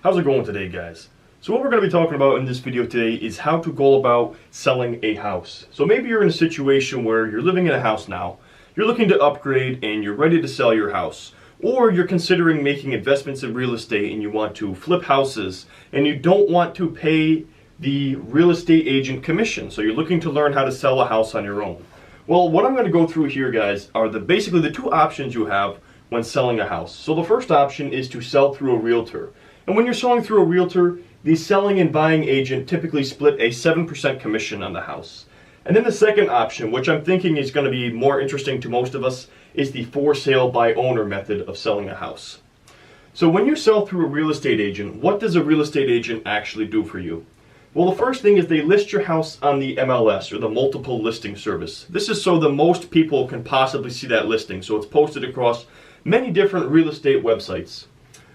How's it going today, guys? So what we're going to be talking about in this video today is how to go about selling a house. So maybe you're in a situation where you're living in a house now, you're looking to upgrade and you're ready to sell your house. Or you're considering making investments in real estate and you want to flip houses and you don't want to pay the real estate agent commission. So you're looking to learn how to sell a house on your own. Well, what I'm going to go through here, guys, are basically the two options you have when selling a house. So the first option is to sell through a realtor. And when you're selling through a realtor, the selling and buying agent typically split a 7% commission on the house. And then the second option, which I'm thinking is going to be more interesting to most of us, is the for sale by owner method of selling a house. So when you sell through a real estate agent, what does a real estate agent actually do for you? Well, the first thing is they list your house on the MLS, or the multiple listing service. This is so the most people can possibly see that listing, so it's posted across many different real estate websites.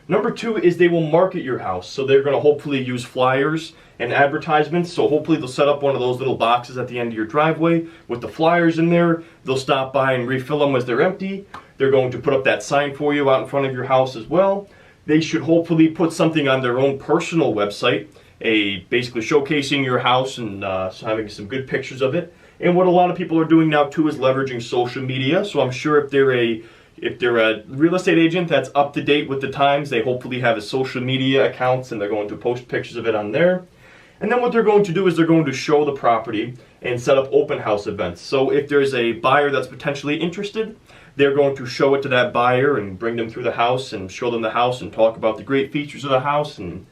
Number two is they will market your house. So they're going to hopefully use flyers and advertisements. So hopefully they'll set up one of those little boxes at the end of your driveway with the flyers in there. They'll stop by and refill them as they're empty. They're going to put up that sign for you out in front of your house as well. They should hopefully put something on their own personal website, basically showcasing your house and having some good pictures of it. And what a lot of people are doing now too is leveraging social media. So I'm sure if they're a real estate agent that's up to date with the times, they hopefully have a social media accounts and they're going to post pictures of it on there. And then what they're going to do is they're going to show the property and set up open house events. So if there's a buyer that's potentially interested, they're going to show it to that buyer and bring them through the house and show them the house and talk about the great features of the house and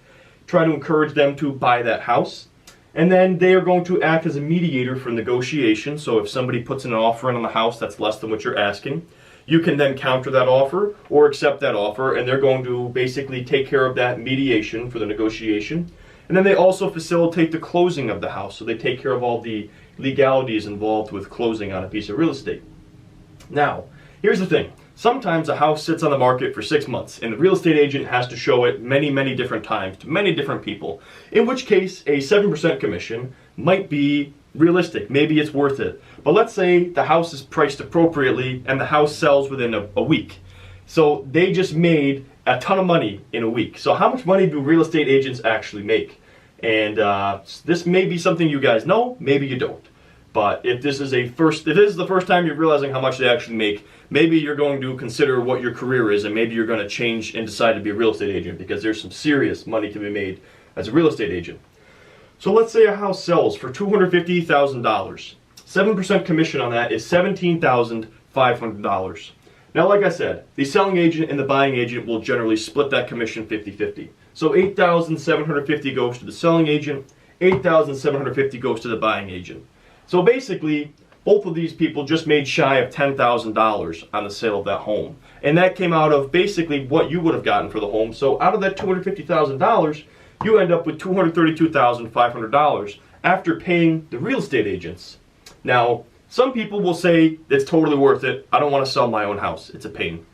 try to encourage them to buy that house. And then they are going to act as a mediator for negotiation. So if somebody puts in an offer on the house that's less than what you're asking, you can then counter that offer or accept that offer, and they're going to basically take care of that mediation for the negotiation. And then they also facilitate the closing of the house, so they take care of all the legalities involved with closing on a piece of real estate. Now, here's the thing. Sometimes a house sits on the market for 6 months, and the real estate agent has to show it many different times to many different people, in which case a 7% commission might be realistic. Maybe it's worth it. But let's say the house is priced appropriately and the house sells within a week. So they just made a ton of money in a week. So how much money do real estate agents actually make? And this may be something you guys know, maybe you don't. But if this is the first time you're realizing how much they actually make, maybe you're going to consider what your career is, and maybe you're going to change and decide to be a real estate agent, because there's some serious money to be made as a real estate agent. So let's say a house sells for $250,000. 7% commission on that is $17,500. Now, like I said, the selling agent and the buying agent will generally split that commission 50-50. So $8,750 goes to the selling agent, $8,750 goes to the buying agent. So basically, both of these people just made shy of $10,000 on the sale of that home. And that came out of basically what you would have gotten for the home. So out of that $250,000, you end up with $232,500 after paying the real estate agents. Now, some people will say it's totally worth it. I don't want to sell my own house. It's a pain.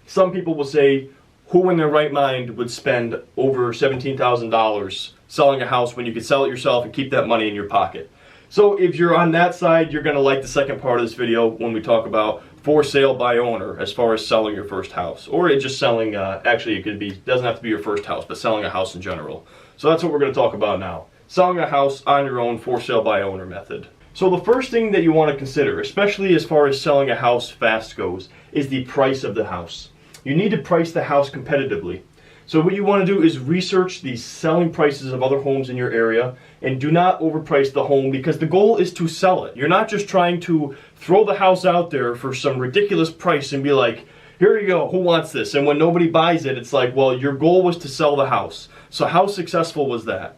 Some people will say, who in their right mind would spend over $17,000 selling a house when you could sell it yourself and keep that money in your pocket? So if you're on that side, you're going to like the second part of this video when we talk about for sale by owner as far as selling your first house. Or it's just selling, actually it doesn't have to be your first house, but selling a house in general. So that's what we're going to talk about now. Selling a house on your own for sale by owner method. So the first thing that you want to consider, especially as far as selling a house fast goes, is the price of the house. You need to price the house competitively. So what you want to do is research the selling prices of other homes in your area, and do not overprice the home, because the goal is to sell it. You're not just trying to throw the house out there for some ridiculous price and be like, here you go, who wants this? And when nobody buys it, it's like, well, your goal was to sell the house. So how successful was that?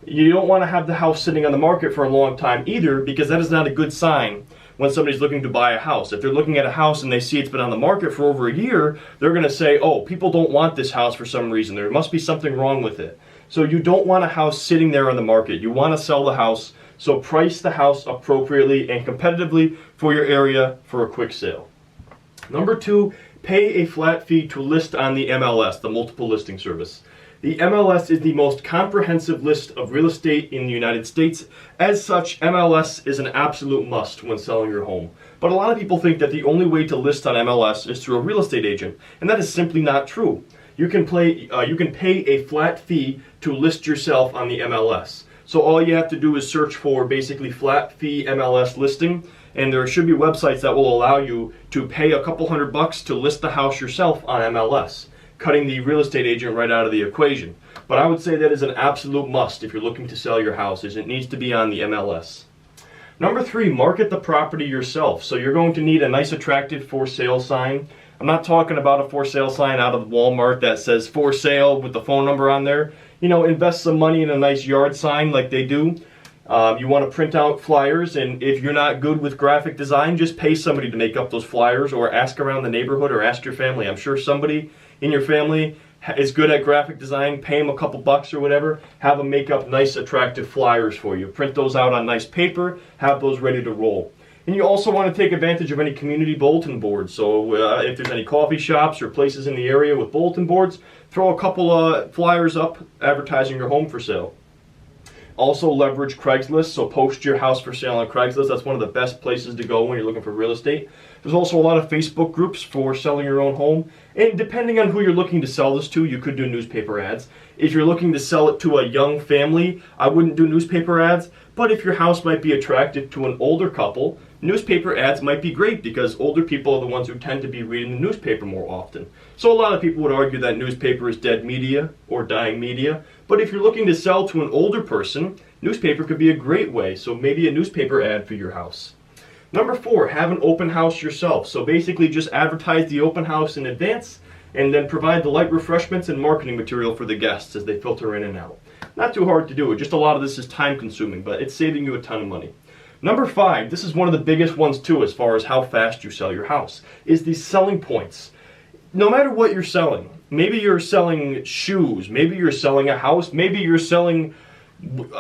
You don't want to have the house sitting on the market for a long time either, because that is not a good sign when somebody's looking to buy a house. If they're looking at a house and they see it's been on the market for over a year, they're going to say, oh, people don't want this house for some reason. There must be something wrong with it. So you don't want a house sitting there on the market. You want to sell the house, so price the house appropriately and competitively for your area for a quick sale. Number two, pay a flat fee to list on the MLS, the multiple listing service. The MLS is the most comprehensive list of real estate in the United States. As such, MLS is an absolute must when selling your home. But a lot of people think that the only way to list on MLS is through a real estate agent, and that is simply not true. you can pay a flat fee to list yourself on the MLS. So all you have to do is search for basically flat fee MLS listing, and there should be websites that will allow you to pay a couple $100 to list the house yourself on MLS, cutting the real estate agent right out of the equation. But I would say that is an absolute must if you're looking to sell your house, is it needs to be on the MLS. Number 3, market the property yourself. So you're going to need a nice attractive for sale sign. I'm not talking about a for sale sign out of Walmart that says for sale with the phone number on there. Invest some money in a nice yard sign like they do. You want to print out flyers, and if you're not good with graphic design, just pay somebody to make up those flyers, or ask around the neighborhood, or ask your family. I'm sure somebody in your family is good at graphic design. Pay them a couple bucks or whatever. Have them make up nice attractive flyers for you. Print those out on nice paper. Have those ready to roll. And you also want to take advantage of any community bulletin boards. So if there's any coffee shops or places in the area with bulletin boards, throw a couple flyers up advertising your home for sale. Also leverage Craigslist, so post your house for sale on Craigslist. That's one of the best places to go when you're looking for real estate. There's also a lot of Facebook groups for selling your own home. And depending on who you're looking to sell this to, you could do newspaper ads. If you're looking to sell it to a young family, I wouldn't do newspaper ads. But if your house might be attractive to an older couple, newspaper ads might be great, because older people are the ones who tend to be reading the newspaper more often. So a lot of people would argue that newspaper is dead media or dying media. But if you're looking to sell to an older person, newspaper could be a great way. So maybe a newspaper ad for your house. Number 4, have an open house yourself. So basically just advertise the open house in advance, and then provide the light refreshments and marketing material for the guests as they filter in and out. Not too hard to do. Just a lot of this is time consuming, but it's saving you a ton of money. Number 5, this is one of the biggest ones too as far as how fast you sell your house, is the selling points. No matter what you're selling, maybe you're selling shoes, maybe you're selling a house, maybe you're selling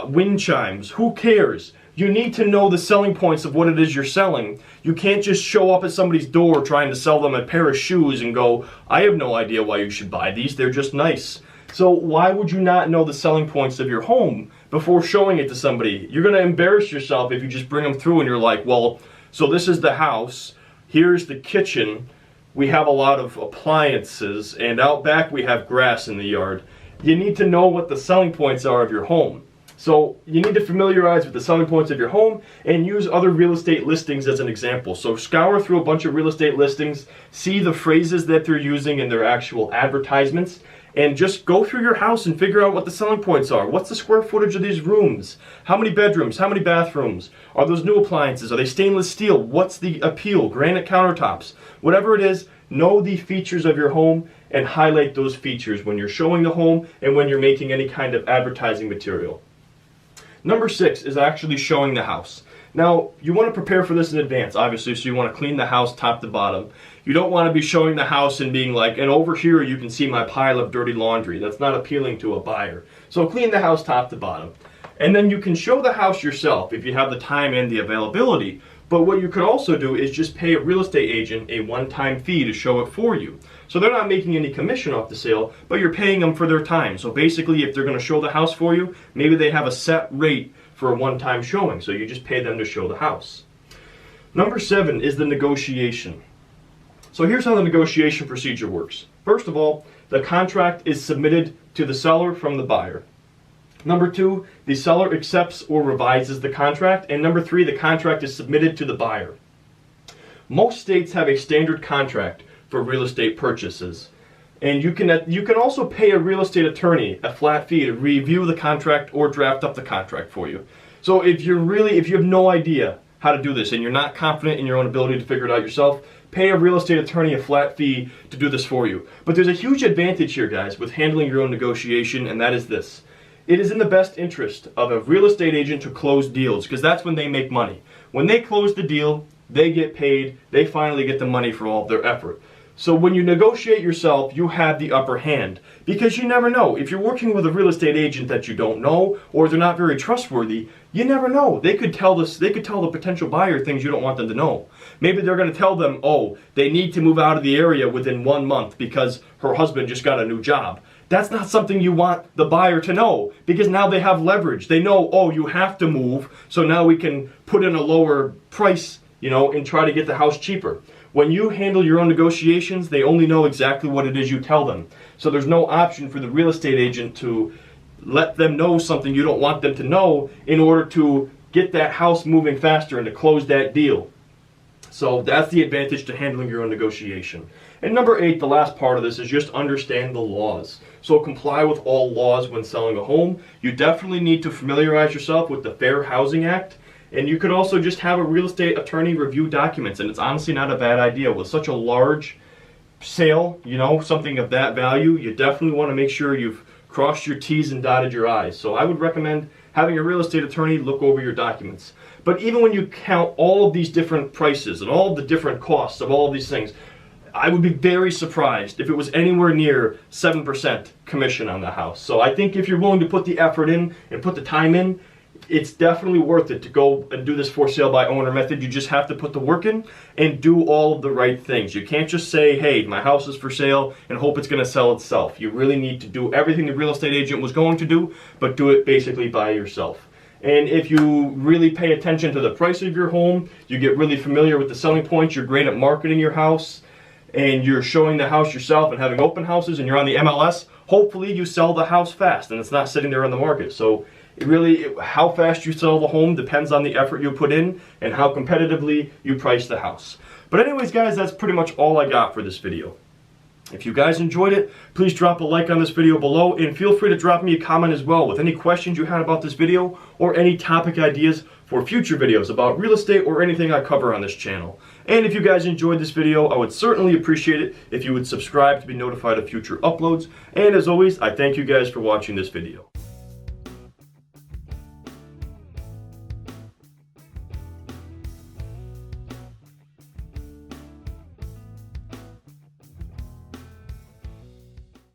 wind chimes, who cares? You need to know the selling points of what it is you're selling. You can't just show up at somebody's door trying to sell them a pair of shoes and go, I have no idea why you should buy these, they're just nice. So why would you not know the selling points of your home before showing it to somebody? You're going to embarrass yourself if you just bring them through and you're like, well, so this is the house, here's the kitchen, we have a lot of appliances, and out back we have grass in the yard. You need to know what the selling points are of your home. So you need to familiarize with the selling points of your home and use other real estate listings as an example. So scour through a bunch of real estate listings, see the phrases that they're using in their actual advertisements, and just go through your house and figure out what the selling points are. What's the square footage of these rooms? How many bedrooms? How many bathrooms? Are those new appliances? Are they stainless steel? What's the appeal? Granite countertops? Whatever it is, know the features of your home and highlight those features when you're showing the home and when you're making any kind of advertising material. Number 6 is actually showing the house. Now, you want to prepare for this in advance, obviously, so you want to clean the house top to bottom. You don't want to be showing the house and being like, and over here you can see my pile of dirty laundry. That's not appealing to a buyer. So clean the house top to bottom. And then you can show the house yourself if you have the time and the availability. But what you could also do is just pay a real estate agent a one-time fee to show it for you. So they're not making any commission off the sale, but you're paying them for their time. So basically, if they're going to show the house for you, maybe they have a set rate for a one-time showing. So you just pay them to show the house. Number 7 is the negotiation. So here's how the negotiation procedure works. First of all, the contract is submitted to the seller from the buyer. Number 2, the seller accepts or revises the contract. And number 3, the contract is submitted to the buyer. Most states have a standard contract for real estate purchases. And you can also pay a real estate attorney a flat fee to review the contract or draft up the contract for you. So if you have no idea how to do this and you're not confident in your own ability to figure it out yourself, pay a real estate attorney a flat fee to do this for you. But there's a huge advantage here, guys, with handling your own negotiation, and that is this. It is in the best interest of a real estate agent to close deals, because that's when they make money. When they close the deal, they get paid, they finally get the money for all of their effort. So when you negotiate yourself, you have the upper hand, because you never know. If you're working with a real estate agent that you don't know, or they're not very trustworthy, you never know. They could tell the potential buyer things you don't want them to know. Maybe they're going to tell them, oh, they need to move out of the area within 1 month because her husband just got a new job. That's not something you want the buyer to know, because now they have leverage. They know, oh, you have to move, so now we can put in a lower price, and try to get the house cheaper. when you handle your own negotiations, they only know exactly what it is you tell them. So there's no option for the real estate agent to let them know something you don't want them to know in order to get that house moving faster and to close that deal. So that's the advantage to handling your own negotiation. And number 8, the last part of this, is just understand the laws. So comply with all laws when selling a home. You definitely need to familiarize yourself with the Fair Housing Act. And you could also just have a real estate attorney review documents. And it's honestly not a bad idea. With such a large sale, you know, something of that value, you definitely want to make sure you've crossed your T's and dotted your I's. So I would recommend having a real estate attorney look over your documents. But even when you count all of these different prices and all of the different costs of all of these things, I would be very surprised if it was anywhere near 7% commission on the house. So I think if you're willing to put the effort in and put the time in, it's definitely worth it to go and do this for sale by owner method. You just have to put the work in and do all of the right things. You can't just say, hey, my house is for sale and hope it's going to sell itself. You really need to do everything the real estate agent was going to do, but do it basically by yourself. And if you really pay attention to the price of your home, you get really familiar with the selling points, you're great at marketing your house, and you're showing the house yourself and having open houses, and you're on the MLS, hopefully you sell the house fast and it's not sitting there on the market. So how fast you sell the home depends on the effort you put in and how competitively you price the house. But anyways, guys, that's pretty much all I got for this video. If you guys enjoyed it, please drop a like on this video below, and feel free to drop me a comment as well with any questions you had about this video or any topic ideas for future videos about real estate or anything I cover on this channel. And if you guys enjoyed this video, I would certainly appreciate it if you would subscribe to be notified of future uploads. And as always, I thank you guys for watching this video.